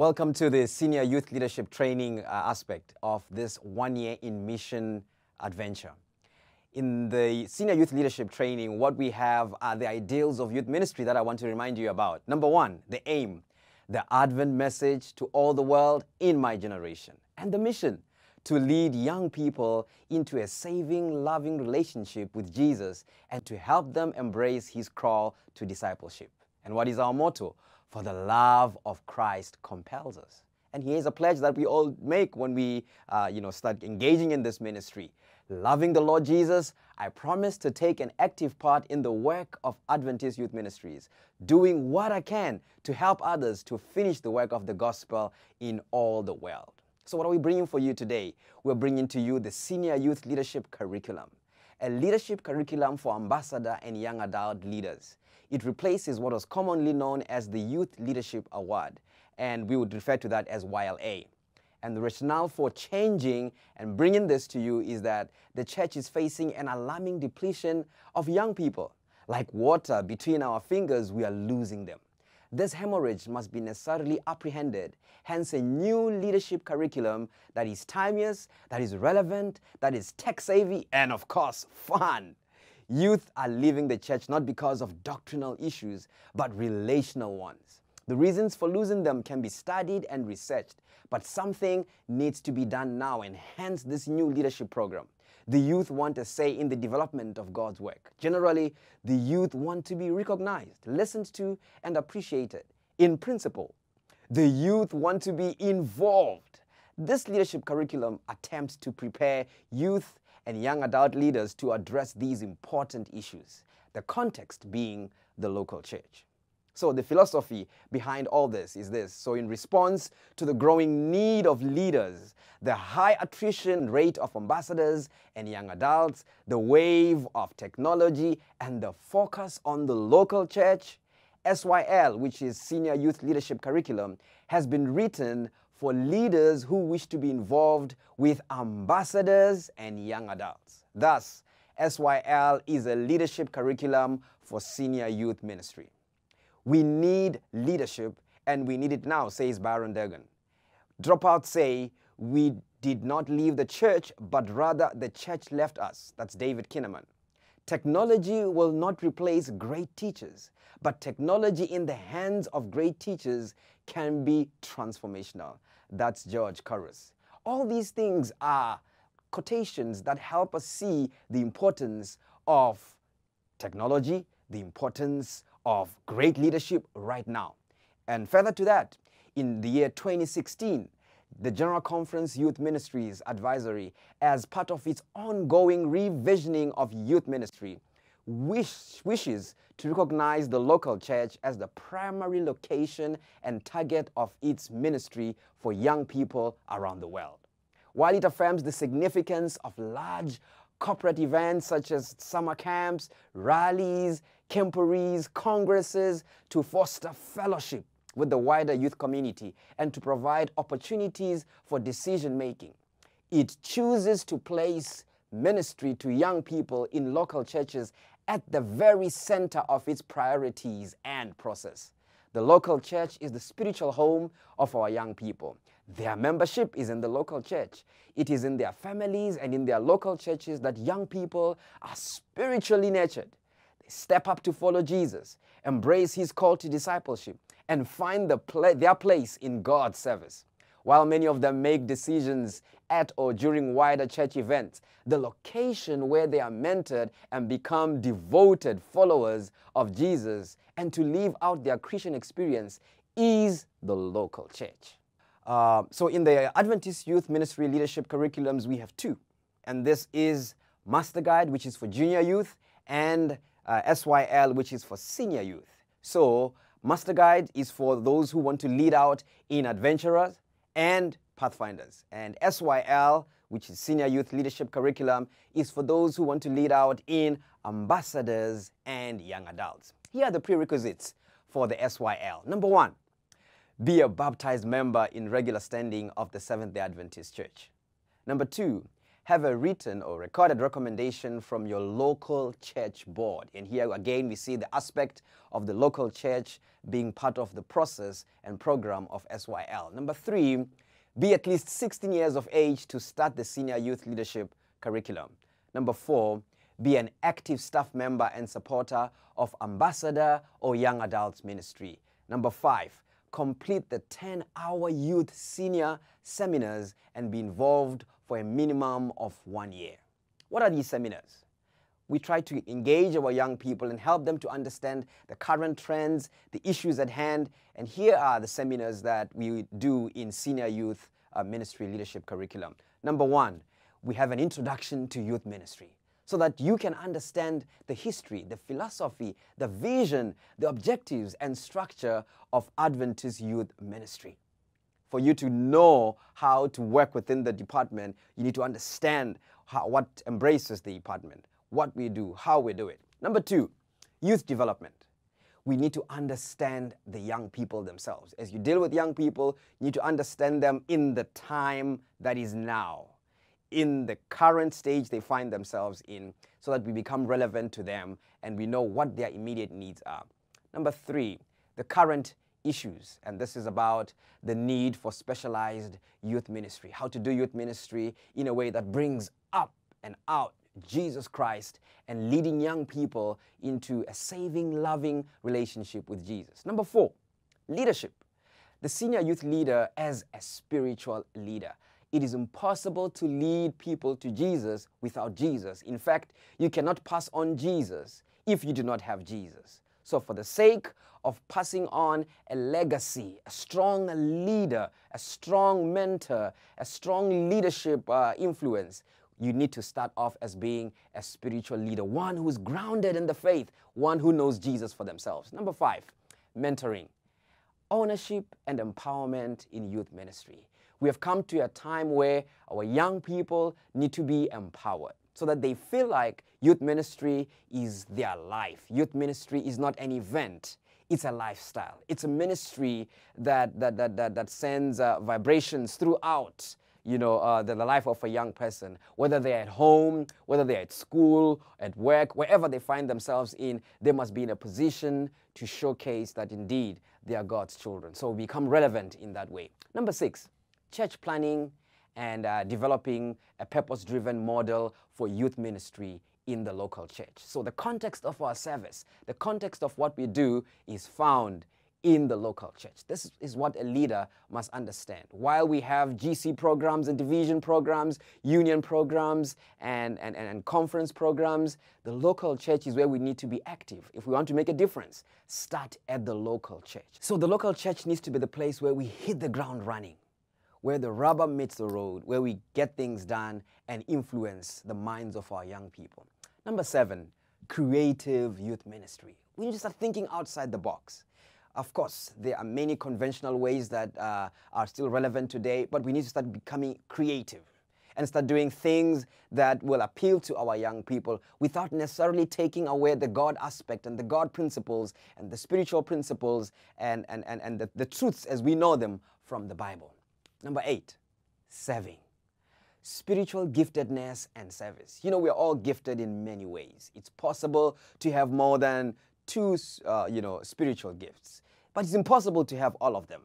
Welcome to the Senior Youth Leadership Training aspect of this 1 year in mission adventure. In the Senior Youth Leadership Training, what we have are the ideals of youth ministry that I want to remind you about. Number one, the aim, the Advent message to all the world in my generation. And the mission, to lead young people into a saving, loving relationship with Jesus and to help them embrace his call to discipleship. And what is our motto? For the love of Christ compels us. And here's a pledge that we all make when we start engaging in this ministry. Loving the Lord Jesus, I promise to take an active part in the work of Adventist Youth Ministries, doing what I can to help others to finish the work of the gospel in all the world. So what are we bringing for you today? We're bringing to you the Senior Youth Leadership Curriculum, a leadership curriculum for ambassador and young adult leaders. It replaces what was commonly known as the Youth Leadership Award, and we would refer to that as YLA. And the rationale for changing and bringing this to you is that the church is facing an alarming depletion of young people. Like water between our fingers, we are losing them. This hemorrhage must be necessarily apprehended, hence a new leadership curriculum that is timeless, that is relevant, that is tech-savvy, and of course, fun. Youth are leaving the church not because of doctrinal issues, but relational ones. The reasons for losing them can be studied and researched, but something needs to be done now, and hence this new leadership program. The youth want a say in the development of God's work. Generally, the youth want to be recognized, listened to, and appreciated. In principle, the youth want to be involved. This leadership curriculum attempts to prepare youth and young adult leaders to address these important issues, the context being the local church. So the philosophy behind all this is this. So in response to the growing need of leaders, the high attrition rate of ambassadors and young adults, the wave of technology, and the focus on the local church, SYL, which is Senior Youth Leadership Curriculum, has been written for leaders who wish to be involved with ambassadors and young adults. Thus, SYL is a leadership curriculum for senior youth ministry. We need leadership, and we need it now, says Byron Durgan. Dropouts say, we did not leave the church, but rather the church left us. That's David Kinnaman. Technology will not replace great teachers, but technology in the hands of great teachers can be transformational. That's George Corus. All these things are quotations that help us see the importance of technology, the importance of great leadership right now. And further to that, in the year 2016, the General Conference Youth Ministries Advisory, as part of its ongoing revisioning of youth ministry, wishes to recognize the local church as the primary location and target of its ministry for young people around the world. While it affirms the significance of large corporate events such as summer camps, rallies, camporees, congresses to foster fellowship with the wider youth community and to provide opportunities for decision-making, it chooses to place ministry to young people in local churches at the very center of its priorities and process. The local church is the spiritual home of our young people. Their membership is in the local church. It is in their families and in their local churches that young people are spiritually nurtured. They step up to follow Jesus, embrace his call to discipleship, and find their place in God's service. While many of them make decisions at or during wider church events, the location where they are mentored and become devoted followers of Jesus and to live out their Christian experience is the local church. So in the Adventist Youth Ministry Leadership Curriculums, we have two. And this is Master Guide, which is for junior youth, and SYL, which is for senior youth. So Master Guide is for those who want to lead out in adventurers and pathfinders. And SYL, which is Senior Youth Leadership Curriculum, is for those who want to lead out in ambassadors and young adults. Here are the prerequisites for the SYL. Number one, be a baptized member in regular standing of the Seventh-day Adventist Church. Number two, have a written or recorded recommendation from your local church board. And here again, we see the aspect of the local church being part of the process and program of SYL. Number 3, be at least 16 years of age to start the senior youth leadership curriculum. Number 4, be an active staff member and supporter of ambassador or young adults ministry. Number 5, complete the 10-hour youth senior seminars and be involved for a minimum of 1 year. What are these seminars? We try to engage our young people and help them to understand the current trends, the issues at hand, and here are the seminars that we do in senior youth ministry leadership curriculum. Number 1, we have an introduction to youth ministry, so that you can understand the history, the philosophy, the vision, the objectives and structure of Adventist youth ministry. For you to know how to work within the department, you need to understand what embraces the department, what we do, how we do it. Number 2, youth development. We need to understand the young people themselves. As you deal with young people, you need to understand them in the time that is now, in the current stage they find themselves in, so that we become relevant to them and we know what their immediate needs are. Number 3, the current issues, and this is about the need for specialized youth ministry, how to do youth ministry in a way that brings up and out Jesus Christ and leading young people into a saving, loving relationship with Jesus. Number 4, leadership. The senior youth leader as a spiritual leader. It is impossible to lead people to Jesus without Jesus. In fact, you cannot pass on Jesus if you do not have Jesus. So for the sake of passing on a legacy, a strong leader, a strong mentor, a strong leadership influence, you need to start off as being a spiritual leader, one who is grounded in the faith, one who knows Jesus for themselves. Number 5, mentoring, ownership and empowerment in youth ministry. We have come to a time where our young people need to be empowered so that they feel like youth ministry is their life. Youth ministry is not an event. It's a lifestyle. It's a ministry that sends vibrations throughout the life of a young person, whether they're at home, whether they're at school, at work, wherever they find themselves in, they must be in a position to showcase that indeed they are God's children. So become relevant in that way. Number 6, church planning and developing a purpose-driven model for youth ministry in the local church. So the context of our service, the context of what we do is found in the local church. This is what a leader must understand. While we have GC programs and division programs, union programs, and conference programs, the local church is where we need to be active. If we want to make a difference, start at the local church. So the local church needs to be the place where we hit the ground running, where the rubber meets the road, where we get things done and influence the minds of our young people. Number 7, creative youth ministry. We need to start thinking outside the box. Of course, there are many conventional ways that are still relevant today, but we need to start becoming creative and start doing things that will appeal to our young people without necessarily taking away the God aspect and the God principles and the spiritual principles and the truths as we know them from the Bible. Number 8, serving. Spiritual giftedness and service. We are all gifted in many ways. It's possible to have more than 2 spiritual gifts, but it's impossible to have all of them.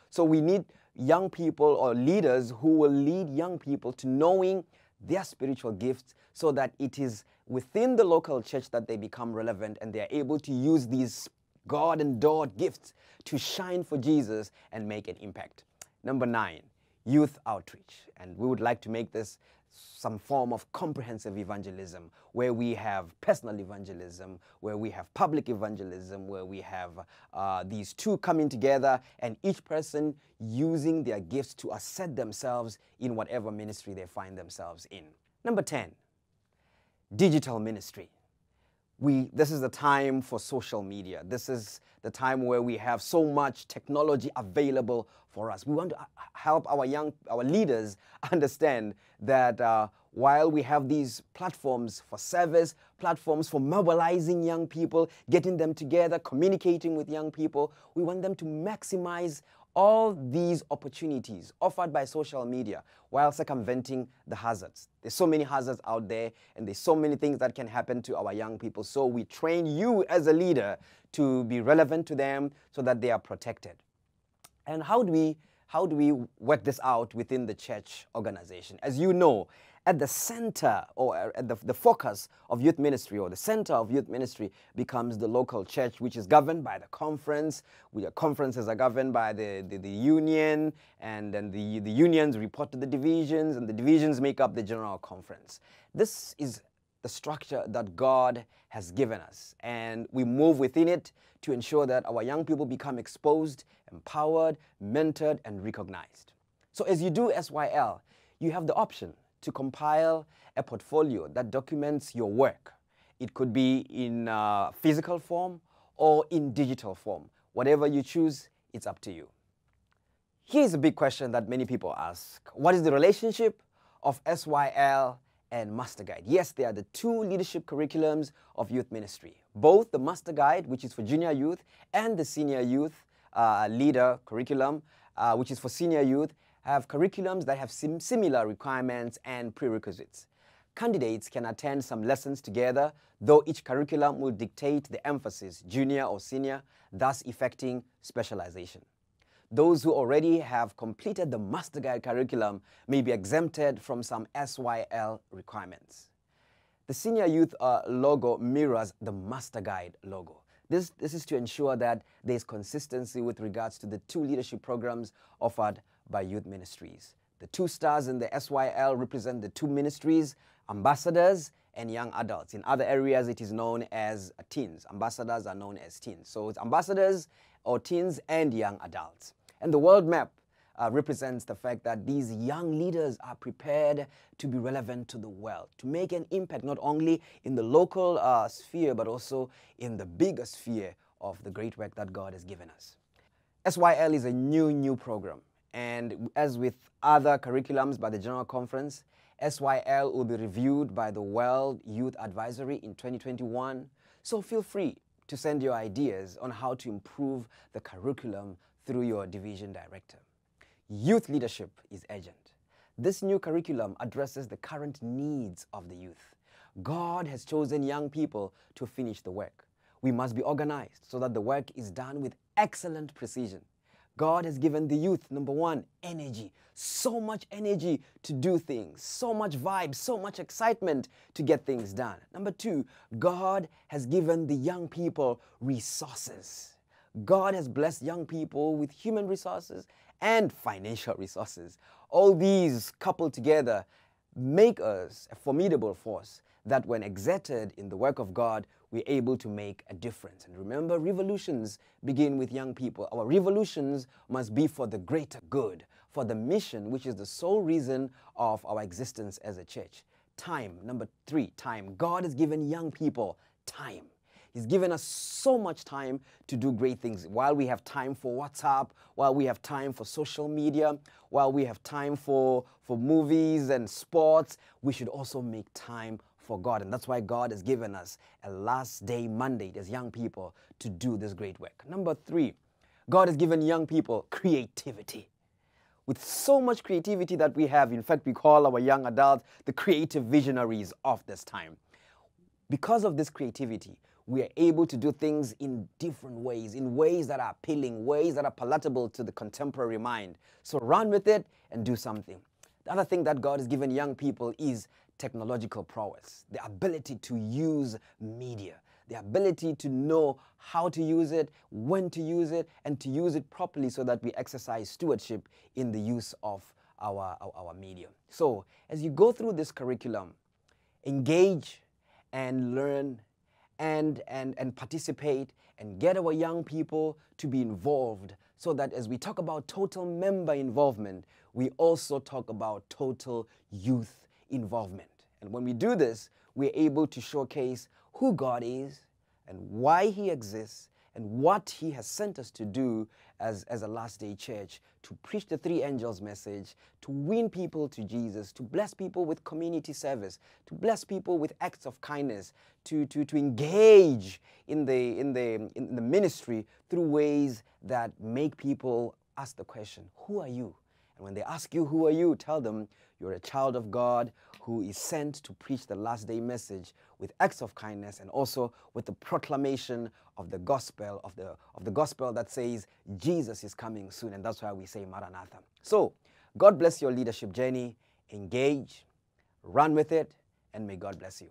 So we need young people or leaders who will lead young people to knowing their spiritual gifts, so that it is within the local church that they become relevant and they are able to use these God-endowed gifts to shine for Jesus and make an impact. Number 9, youth outreach. And we would like to make this some form of comprehensive evangelism, where we have personal evangelism, where we have public evangelism, where we have these two coming together and each person using their gifts to assert themselves in whatever ministry they find themselves in. Number 10, digital ministry. This is the time for social media. This is the time where we have so much technology available for us. We want to help our leaders understand that while we have these platforms for service, platforms for mobilizing young people, getting them together, communicating with young people, we want them to maximize all these opportunities offered by social media while circumventing the hazards. There's so many hazards out there, and there's so many things that can happen to our young people. So we train you as a leader to be relevant to them so that they are protected. And how do we work this out within the church organization? As you know, at the center, or at the focus of youth ministry, or the center of youth ministry, becomes the local church, which is governed by the conference. The conferences are governed by the union, and then the unions report to the divisions, and the divisions make up the general conference. This is the structure that God has given us, and we move within it to ensure that our young people become exposed, empowered, mentored, and recognized. So as you do SYL, you have the option to compile a portfolio that documents your work. It could be in physical form or in digital form. Whatever you choose, it's up to you. Here's a big question that many people ask. What is the relationship of SYL and Master Guide? Yes, they are the two leadership curriculums of youth ministry. Both the Master Guide, which is for junior youth, and the senior youth leader curriculum, which is for senior youth, have curriculums that have similar requirements and prerequisites. Candidates can attend some lessons together, though each curriculum will dictate the emphasis, junior or senior, thus effecting specialization. Those who already have completed the Master Guide curriculum may be exempted from some SYL requirements. The senior youth logo mirrors the Master Guide logo. This is to ensure that there is consistency with regards to the two leadership programs offered by youth ministries. The two stars in the SYL represent the two ministries, ambassadors and young adults. In other areas, it is known as teens. Ambassadors are known as teens. So it's ambassadors or teens and young adults. And the world map represents the fact that these young leaders are prepared to be relevant to the world, to make an impact not only in the local sphere, but also in the bigger sphere of the great work that God has given us. SYL is a new program. And as with other curriculums by the General Conference, SYL will be reviewed by the World Youth Advisory in 2021. So feel free to send your ideas on how to improve the curriculum through your division director. Youth leadership is urgent. This new curriculum addresses the current needs of the youth. God has chosen young people to finish the work. We must be organized so that the work is done with excellent precision. God has given the youth, number one, energy. So much energy to do things, so much vibe, so much excitement to get things done. Number two, God has given the young people resources. God has blessed young people with human resources and financial resources. All these coupled together make us a formidable force that when exerted in the work of God, we're able to make a difference. And remember, revolutions begin with young people. Our revolutions must be for the greater good, for the mission, which is the sole reason of our existence as a church. Time, number three, time. God has given young people time. He's given us so much time to do great things. While we have time for WhatsApp, while we have time for social media, while we have time for movies and sports, we should also make time for God. And that's why God has given us a last day mandate as young people to do this great work. Number three, God has given young people creativity. With so much creativity that we have, in fact, we call our young adults the creative visionaries of this time. Because of this creativity, we are able to do things in different ways, in ways that are appealing, ways that are palatable to the contemporary mind. So run with it and do something. The other thing that God has given young people is technological prowess, the ability to use media, the ability to know how to use it, when to use it, and to use it properly so that we exercise stewardship in the use of our media. So as you go through this curriculum, engage and learn and participate and get our young people to be involved so that as we talk about total member involvement, we also talk about total youth involvement. And when we do this, we're able to showcase who God is and why He exists and what He has sent us to do as a last day church, to preach the three angels message, to win people to Jesus, to bless people with community service, to bless people with acts of kindness, to engage in the ministry through ways that make people ask the question, who are you? And when they ask you, who are you? Tell them you're a child of God who is sent to preach the last day message with acts of kindness and also with the proclamation of the gospel, of the gospel that says Jesus is coming soon. And that's why we say Maranatha. So God bless your leadership journey. Engage, run with it, and may God bless you.